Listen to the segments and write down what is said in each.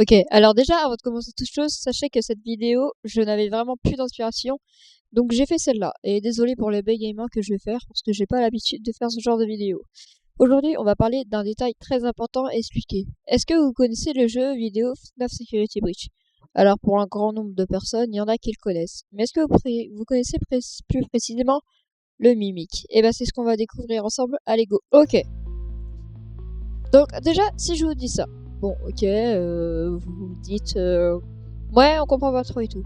Ok, alors déjà, avant de commencer toute chose, sachez que cette vidéo, je n'avais vraiment plus d'inspiration, donc j'ai fait celle-là. Et désolé pour les bégaiements que je vais faire, parce que j'ai pas l'habitude de faire ce genre de vidéo. Aujourd'hui, on va parler d'un détail très important à expliquer. Est-ce que vous connaissez le jeu vidéo FNAF Security Breach? Alors, pour un grand nombre de personnes, il y en a qui le connaissent. Mais est-ce que vous connaissez plus précisément le Mimic? Eh ben, c'est ce qu'on va découvrir ensemble. Allez, go! Ok. Donc, déjà, si je vous dis ça, bon, ok, vous me dites, ouais, on comprend pas trop et tout.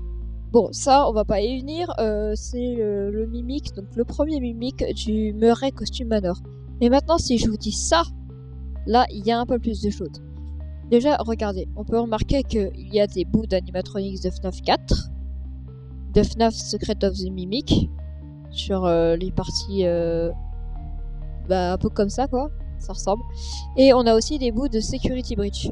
Bon, ça, on va pas y venir, c'est le Mimic, donc le premier Mimic du Murray Costume Manor. Mais maintenant, si je vous dis ça, là, il y a un peu plus de choses. Déjà, regardez, on peut remarquer qu'il y a des bouts d'animatronics de FNAF 4, de FNAF Secret of the Mimic, sur les parties, un peu comme ça, quoi, ça ressemble. Et on a aussi des bouts de Security Breach.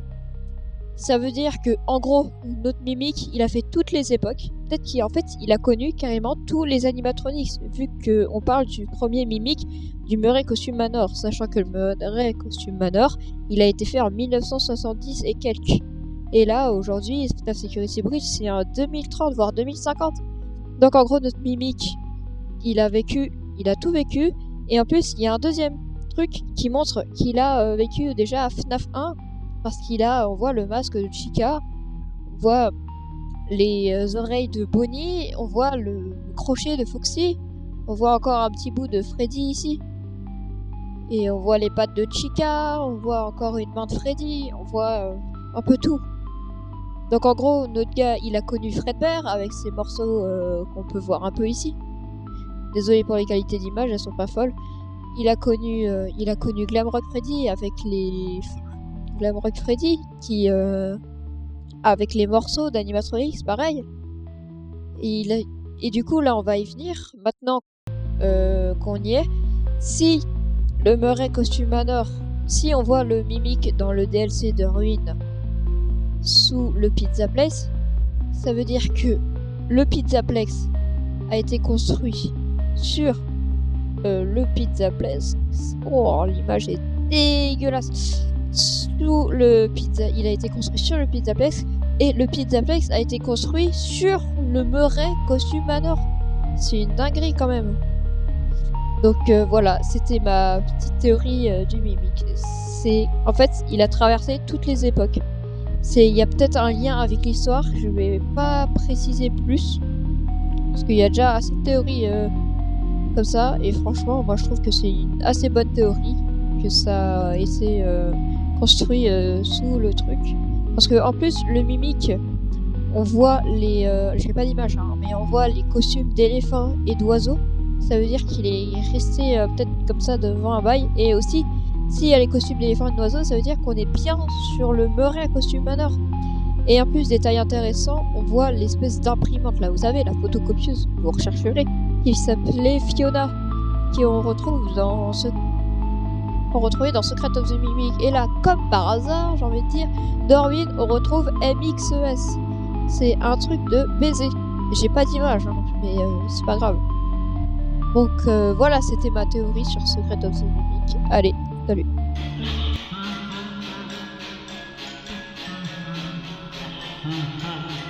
Ça veut dire que, en gros, notre Mimic, il a fait toutes les époques. Peut-être qu'en fait, il a connu carrément tous les animatronics, vu qu'on parle du premier Mimic du Murray Costume Manor, sachant que le Murray Costume Manor, il a été fait en 1970 et quelques. Et là, aujourd'hui, FNAF Security Breach, c'est en 2030, voire 2050. Donc en gros, notre Mimic, il a tout vécu. Et en plus, il y a un deuxième truc qui montre qu'il a vécu déjà à FNAF 1, parce on voit le masque de Chica, on voit les oreilles de Bonnie, on voit le crochet de Foxy, on voit encore un petit bout de Freddy ici, et on voit les pattes de Chica, on voit encore une main de Freddy, on voit un peu tout. Donc en gros, notre gars, il a connu Fredbear avec ses morceaux qu'on peut voir un peu ici. Désolé pour les qualités d'image, elles sont pas folles. Il a connu Glamrock Freddy avec les Glamrock Freddy qui avec les morceaux d'animatronics, pareil. Et du coup, là, on va y venir. Maintenant qu'on y est, si le Murray Costume Manor, si on voit le Mimic dans le DLC de Ruin sous le Pizza Place, ça veut dire que le Pizza Place a été construit sur le Pizza Place. Oh, l'image est dégueulasse. Il a été construit sur le Pizzaplex, et le Pizzaplex a été construit sur le Murray Costume Manor. C'est une dinguerie quand même. Donc voilà, c'était ma petite théorie du Mimic. En fait, il a traversé toutes les époques. Il y a peut-être un lien avec l'histoire, je vais pas préciser plus, parce qu'il y a déjà assez de théories comme ça, et franchement, moi je trouve que c'est une assez bonne théorie, que ça a été construit sous le truc. Parce que en plus, le Mimic, on voit j'ai pas d'image, hein, mais on voit les costumes d'éléphants et d'oiseaux. Ça veut dire qu'il est resté peut-être comme ça devant un bail. Et aussi, s'il y a les costumes d'éléphants et d'oiseaux, ça veut dire qu'on est bien sur le Murray Costume Manor. Et en plus, détail intéressant, on voit l'espèce d'imprimante là, vous savez, la photocopieuse, vous rechercherez, qui s'appelait Fiona, qu'on retrouve dans Secret of the Mimic. Et là, comme par hasard, j'ai envie de dire, Dorwin, on retrouve MXES. C'est un truc de baiser. J'ai pas d'image, hein, mais c'est pas grave. Donc voilà, c'était ma théorie sur Secret of the Mimic. Allez, salut. Mm-hmm.